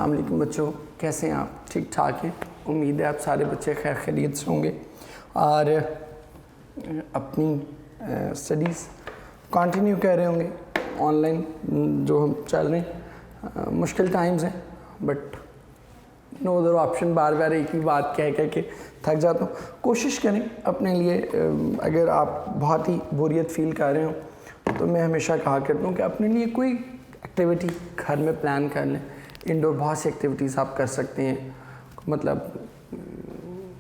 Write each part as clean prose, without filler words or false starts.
السلام علیکم بچوں، کیسے ہیں آپ؟ ٹھیک ٹھاک ہیں؟ امید ہے آپ سارے بچے خیر خیریت سے ہوں گے اور اپنی اسٹڈیز کنٹینیو کر رہے ہوں گے آن لائن جو ہم چل رہے ہیں۔ مشکل ٹائمز ہیں بٹ نو ادر آپشن، بار بار ایک ہی بات کہہ کے تھک جاتا ہوں۔ کوشش کریں اپنے لیے، اگر آپ بہت ہی بوریت فیل کر رہے ہوں تو میں ہمیشہ کہا کرتا ہوں کہ اپنے لیے کوئی ایکٹیویٹی گھر میں پلان کر لیں۔ انڈور بہت سی ایکٹیویٹیز آپ کر سکتے ہیں، مطلب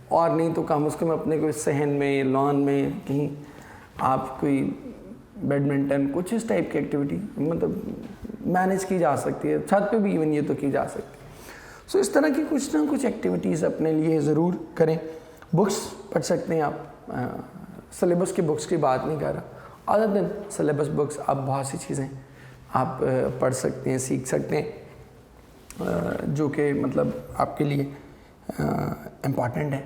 اور نہیں تو کم از کم اپنے کوئی صحن میں، لان میں کہیں آپ کوئی بیڈمنٹن کچھ اس ٹائپ کی ایکٹیویٹی مطلب مینیج کی جا سکتی ہے، چھت پہ بھی ایون یہ تو کی جا سکتی ہے۔ سو اس طرح کی کچھ نہ کچھ ایکٹیویٹیز اپنے لیے ضرور کریں۔ بکس پڑھ سکتے ہیں آپ، سلیبس کی بکس کی بات نہیں کر رہا، ادر دین سلیبس بکس آپ بہت سی چیزیں آپ پڑھ سکتے ہیں، سیکھ سکتے ہیں جو کہ مطلب آپ کے لیے امپورٹنٹ ہے۔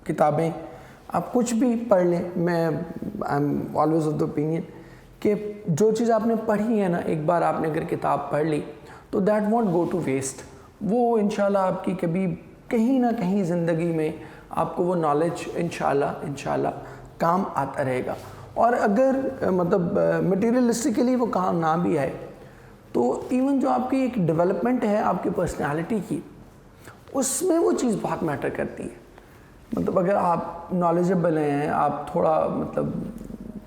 کتابیں آپ کچھ بھی پڑھ لیں، میں I am always of the opinion کہ جو چیز آپ نے پڑھی ہے نا، ایک بار آپ نے اگر کتاب پڑھ لی تو that want go to west, وہ انشاءاللہ آپ کی کبھی کہیں نہ کہیں زندگی میں آپ کو وہ نالج انشاءاللہ کام آتا رہے گا۔ اور اگر مطلب مٹیریلسٹکلی وہ کام نہ بھی آئے تو ایون جو آپ کی ایک ڈیولپمنٹ ہے آپ کی پرسنالٹی کی، اس میں وہ چیز بہت میٹر کرتی ہے۔ مطلب اگر آپ نالجبل ہیں، آپ تھوڑا مطلب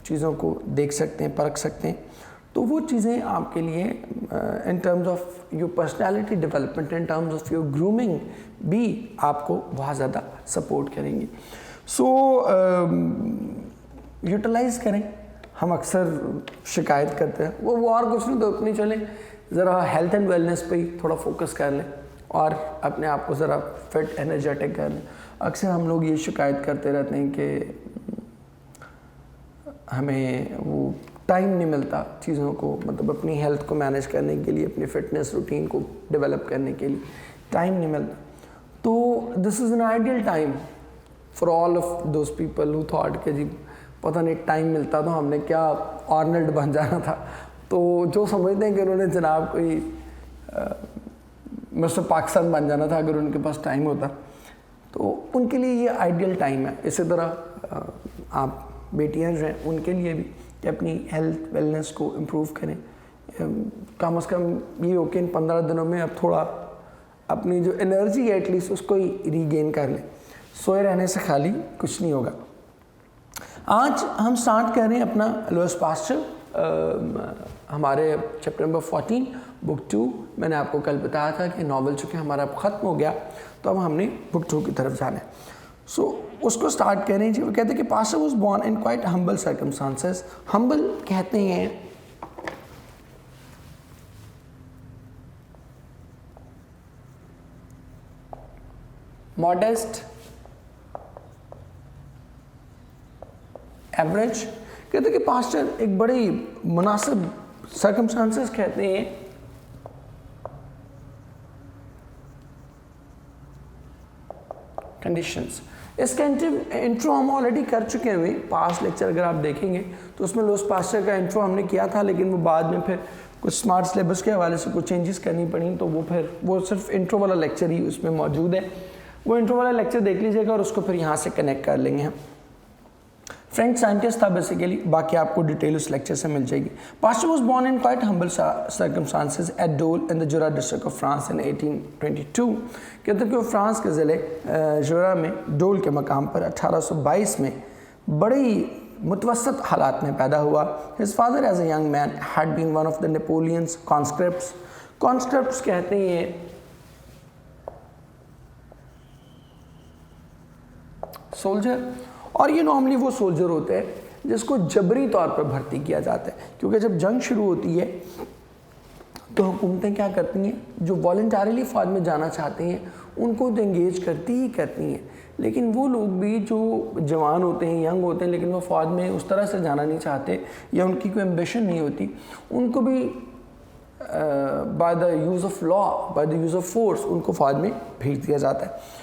چیزوں کو دیکھ سکتے ہیں، پرکھ سکتے ہیں، تو وہ چیزیں آپ کے لیے in terms of your personality development, in terms of your grooming بھی آپ کو بہت زیادہ سپورٹ کریں گی۔ سو یوٹیلائز کریں۔ ہم اکثر شکایت کرتے ہیں وہ اور کچھ نہیں تو اپنی چلیں ذرا ہیلتھ اینڈ ویلنس پہ ہی تھوڑا فوکس کر لیں اور اپنے آپ کو ذرا فٹ انرجیٹک کر لیں۔ اکثر ہم لوگ یہ شکایت کرتے رہتے ہیں کہ ہمیں وہ ٹائم نہیں ملتا چیزوں کو، مطلب اپنی ہیلتھ کو مینیج کرنے کے لیے، اپنی فٹنس روٹین کو ڈیولپ کرنے کے لیے ٹائم نہیں ملتا۔ تو this is an ideal time for all of those people who thought کہ جی پتہ نہیں ٹائم ملتا تو ہم نے کیا آرنلڈ بن جانا تھا، تو جو سمجھتے ہیں کہ انہوں نے جناب کوئی مسٹر پاکستان بن جانا تھا اگر ان کے پاس ٹائم ہوتا، تو ان کے لیے یہ آئیڈیل ٹائم ہے۔ اسی طرح آپ بیٹیاں جو ہیں ان کے لیے بھی کہ اپنی ہیلتھ ویلنس کو امپروو کریں، کم از کم یہ ہو کہ ان 15 دنوں میں اب تھوڑا اپنی جو انرجی ہے ایٹ لیسٹ اس کو ہی ریگین کر لیں۔ سوئے رہنے سے خالی کچھ نہیں ہوگا۔ آج ہم سٹارٹ کر رہے ہیں اپنا لوئس پاسچر، ہمارے چیپٹر نمبر 14 بک 2۔ میں نے آپ کو کل بتایا تھا کہ ناول چونکہ ہمارا ختم ہو گیا تو اب ہم نے بک 2 کی طرف جانا ہے۔ سو اس کو سٹارٹ کریں جی۔ وہ کہتے ہیں کہ Pasteur was born in quite humble circumstances. Humble کہتے ہیں ماڈسٹ، ایوریج۔ کہتے ہیں کہ پاسچر ایک بڑی مناسب سرکمسٹانسز کہتے ہیں کنڈیشنز۔ اس کا انٹرو ہم آلریڈی کر چکے ہیں، پاسٹ لیکچر اگر آپ دیکھیں گے تو اس میں لوئس پاسچر کا انٹرو ہم نے کیا تھا، لیکن وہ بعد میں پھر کچھ سمارٹ سلیبس کے حوالے سے کچھ چینجز کرنی پڑیں تو وہ صرف انٹرو والا لیکچر ہی اس میں موجود ہے۔ وہ انٹرو والا لیکچر دیکھ لیجیے گا اور اس کو پھر یہاں سے کنیکٹ کر لیں گے ہم۔ فرینچ سائنٹسٹ تھا بیسیکلی، باقی آپ کو ڈیٹیل اس لیکچر سے مل جائے گی۔ Pasteur was born in quite humble circumstances at Dole in the Jura district of France ان 1822۔ کہتے ہیں کہ وہ فرانس کے ضلع جورا میں ڈول کے مقام پر 1822 میں بڑی متوسط حالات میں پیدا ہوا۔ His father as a young man had been one of the Napoleon's conscripts. Conscripts کہتے ہیں سولجر، اور یہ نارملی وہ سولجر ہوتے ہیں جس کو جبری طور پر بھرتی کیا جاتا ہے، کیونکہ جب جنگ شروع ہوتی ہے تو حکومتیں کیا کرتی ہیں، جو والنٹریلی فوج میں جانا چاہتے ہیں ان کو تو انگیج کرتی ہیں، لیکن وہ لوگ بھی جو جوان ہوتے ہیں، ینگ ہوتے ہیں، لیکن وہ فوج میں اس طرح سے جانا نہیں چاہتے یا ان کی کوئی ایمبیشن نہیں ہوتی، ان کو بھی by the use of law, by the use of force ان کو فوج میں بھیج دیا جاتا ہے۔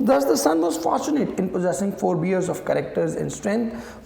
Thus the son was fortunate in possessing forebears of characters and strength।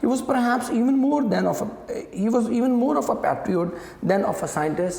he was even more of a patriot than of a scientist।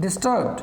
disturbed।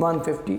150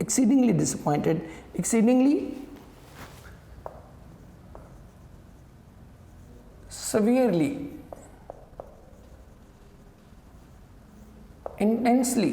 exceedingly disappointed, severely, intensely।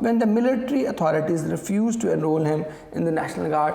when the military authorities refused to enroll him in the National Guard।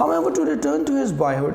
However, to return to his boyhood,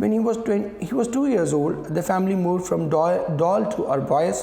when he was 2 years old, the family moved from Dol to Arbois,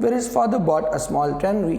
where his father bought a small tannery,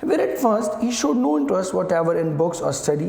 Where at first he showed no interest whatever in books or study,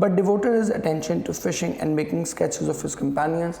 but devoted his attention to fishing and making sketches of his companions,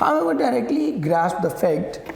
However, directly grasp the fact,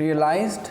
realized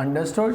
understood,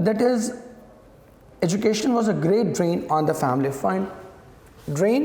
that is education was a great drain on the family fund. Drain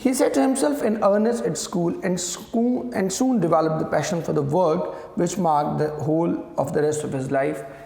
He set himself in earnest at school and soon developed the passion for the work which marked the whole of the rest of his life.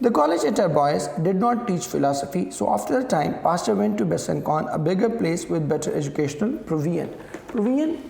The college at Arbois did not teach philosophy, so after a time, Pastor went to Besançon, a bigger place with better educational provision. Provision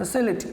facility।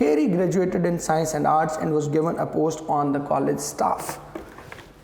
Here he graduated in science and arts and was given a post on the college staff।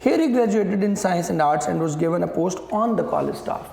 Here he graduated in science and arts and was given a post on the college staff.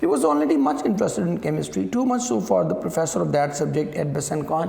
He was already much interested in chemistry, too much so for the professor of that subject at Besancon.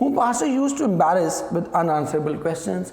Whom Passer used to embarrass with unanswerable questions.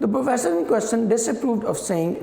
The professor in question disapproved of saying,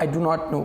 I do not know,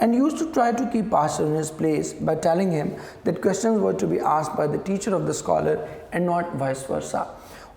and used to try to keep Passer in his place by telling him that questions were to be asked by the teacher of the scholar and not vice versa.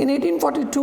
In 1842,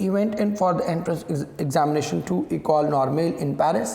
he went in for the entrance examination to École Normale in Paris.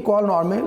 École Normale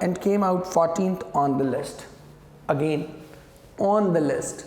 and came out 14th on the list, again on the list,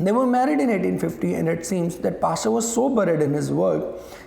They were married in 1850 and it seems that Passer was so buried in his work,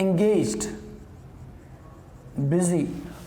engaged, busy।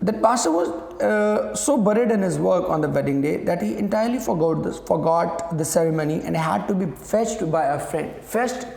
That Passer was so buried in his work on the wedding day that he entirely forgot the ceremony and had to be fetched by a friend. Fetched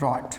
brought।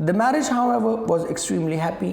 The marriage, however, was extremely happy।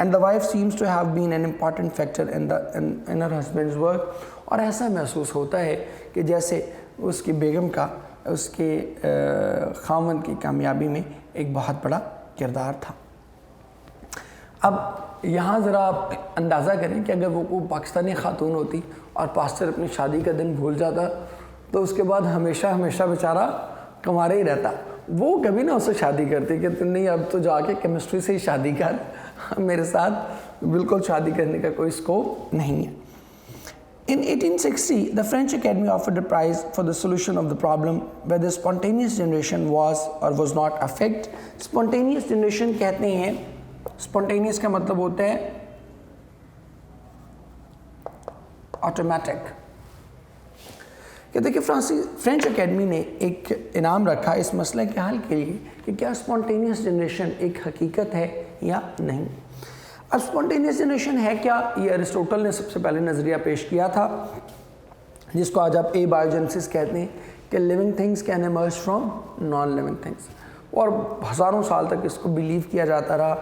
And the wife seems to have been an important factor in her husband's work। اور ایسا محسوس ہوتا ہے کہ جیسے اس کی بیگم کا اس کے خاوند کی کامیابی میں ایک بہت بڑا کردار تھا۔ اب یہاں ذرا آپ اندازہ کریں کہ اگر وہ پاکستانی خاتون ہوتی اور پاسٹر اپنی شادی کا دن بھول جاتا تو اس کے بعد ہمیشہ ہمیشہ بیچارہ کنوارا ہی رہتا۔ وہ کبھی نہ اسے شادی کرتی کہ تم نہیں اب تو جا کے کیمسٹری سے ہی شادی کر، میرے ساتھ بالکل شادی کرنے کا کوئی اسکوپ نہیں ہے۔ In 1860, the French Academy offered a prize for the solution of the problem whether spontaneous generation was or was not a fact. Spontaneous generation کہتے ہیں، spontaneous کا مطلب ہوتا ہے automatic۔ کہتے ہیں کہ فرینچ اکیڈمی نے ایک انعام رکھا اس مسئلہ کے حل کے لیے کہ کیا spontaneous generation ایک حقیقت ہے یا نہیں۔ اب spontaneous generation ہے کیا؟ یہ ارسطوٹل نے سب سے پہلے نظریہ پیش کیا تھا، جس کو آج آپ abiogenesis کہتے ہیں کہ living things can emerge from non living things، اور ہزاروں سال تک اس کو بیلیو کیا جاتا رہا۔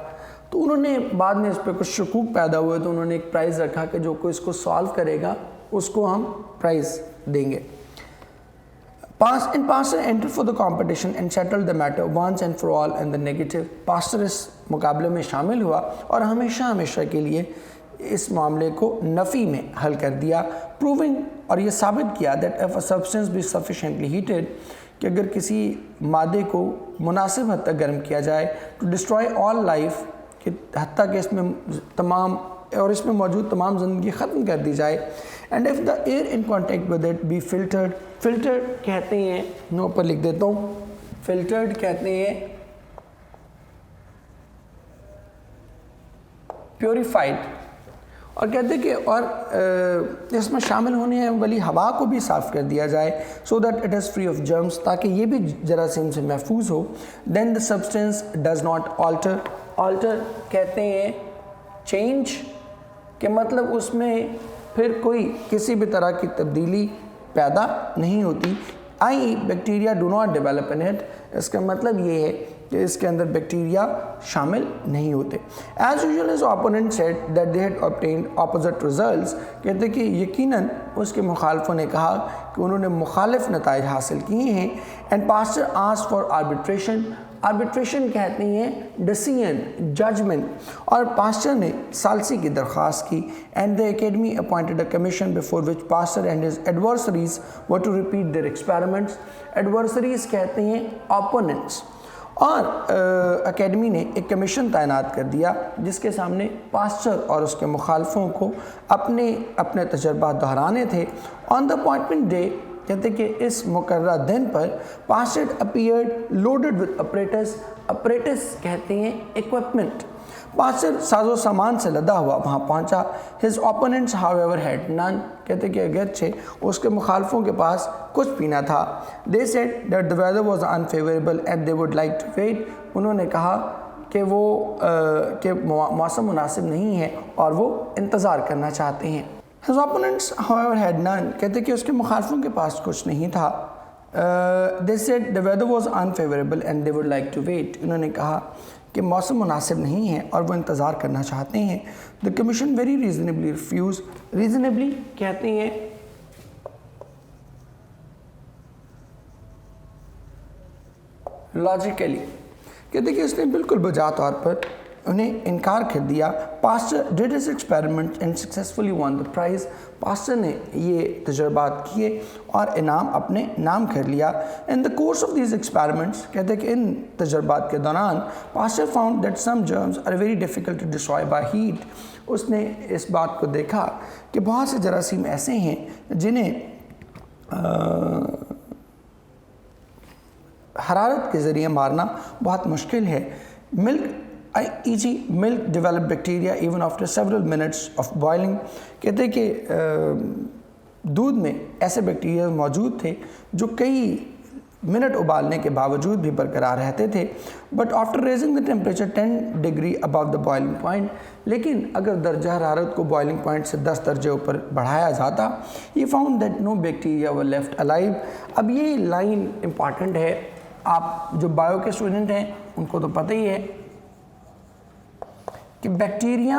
تو انہوں نے بعد میں اس پہ کچھ شکوک پیدا ہوئے تو انہوں نے ایک پرائز رکھا کہ جو کوئی اس کو سالو کرے گا اس کو ہم پرائز دیں گے۔ Pastor entered for the competition and settled the matter once and for all in the negative۔ Pastor اس مقابلے میں شامل ہوا اور ہمیشہ ہمیشہ کے لیے اس معاملے کو نفی میں حل کر دیا، proving اور یہ ثابت کیا that if a substance be sufficiently heated کہ اگر کسی مادے کو مناسب حد تک گرم کیا جائے to destroy all life کہ حتیٰ کہ اس میں موجود تمام زندگی ختم کر دی جائے، and if the air in contact with it be filtered۔ filtered کہتے ہیں، میں اوپر لکھ دیتا ہوں، filtered کہتے ہیں purified، اور کہتے ہیں کہ اور اس میں شامل ہونے والی ہوا کو بھی صاف کر دیا جائے so that it is free of germs تاکہ یہ بھی جراثیم سے محفوظ ہو، then the substance does not alter۔ alter کہتے ہیں change کہ مطلب اس میں پھر کوئی کسی بھی طرح کی تبدیلی پیدا نہیں ہوتی، i.e. Bacteria do not develop in it۔ اس کا مطلب یہ ہے کہ اس کے اندر بیکٹیریا شامل نہیں ہوتے۔ As usual his opponent said that they had obtained opposite results۔ کہتے کہ یقیناً اس کے مخالفوں نے کہا کہ انہوں نے مخالف نتائج حاصل کیے ہیں۔ And pastor asked for arbitration۔ arbitration کہتے ہیں decision judgment، اور پاسٹر نے ثالثی کی درخواست کی۔ and the academy appointed a commission before which pastor and his adversaries were to repeat their experiments۔ adversaries کہتے ہیں opponents، اور اکیڈمی نے ایک کمیشن تعینات کر دیا جس کے سامنے پاسٹر اور اس کے مخالفوں کو اپنے تجربات دہرانے تھے۔ on the appointment day کہتے کہ اس مقررہ دن پر pastor appeared loaded with apparatus۔ apparatus کہتے ہیں equipment۔ پاسٹر ساز و سامان سے لدا ہوا وہاں پہنچا۔ his opponents however had none۔ کہتے کہ اگرچہ اس کے مخالفوں کے پاس کچھ بھی نہ تھا۔ they said that the weather was unfavorable and they would like to wait۔ انہوں نے کہا کہ کہ موسم مناسب نہیں ہے اور وہ انتظار کرنا چاہتے ہیں۔ his opponents however had none۔ کہتے کہ اس کے مخالفوں کے پاس کچھ نہیں تھا۔ they said the weather was unfavorable and they would like to wait۔ انہوں نے کہا کہ موسم مناسب نہیں ہے اور وہ انتظار کرنا چاہتے ہیں۔ the commission very reasonably refused۔ reasonably کہتے ہیں logically، کہتے کہ اس نے بالکل بجا طور پر انہیں انکار کر دیا۔ Pastor did his experiment and successfully won the prize۔ Pastor نے یہ تجربات کیے اور انعام اپنے نام کر لیا۔ in the course of these experiments کہتے کہ ان تجربات کے دوران pastor found that some germs are very difficult to destroy by heat۔ اس نے اس بات کو دیکھا کہ بہت سے جراثیم ایسے ہیں جنہیں حرارت کے ذریعے مارنا بہت مشکل ہے۔ milk developed bacteria even after several minutes of boiling۔ کہتے کہ دودھ میں ایسے بیکٹیریا موجود تھے جو کئی منٹ ابالنے کے باوجود بھی برقرار رہتے تھے۔ but after raising the temperature 10 degree above the boiling point، لیکن اگر درجہ حرارت کو بوائلنگ پوائنٹ سے 10 درجے اوپر بڑھایا جاتا، he found that no bacteria were left alive۔ اب یہ لائن امپارٹنٹ ہے، آپ جو بایو کے اسٹوڈنٹ ہیں ان کو تو پتہ ہی ہے کہ بیکٹیریا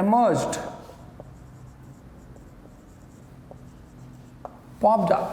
emerged, popped up,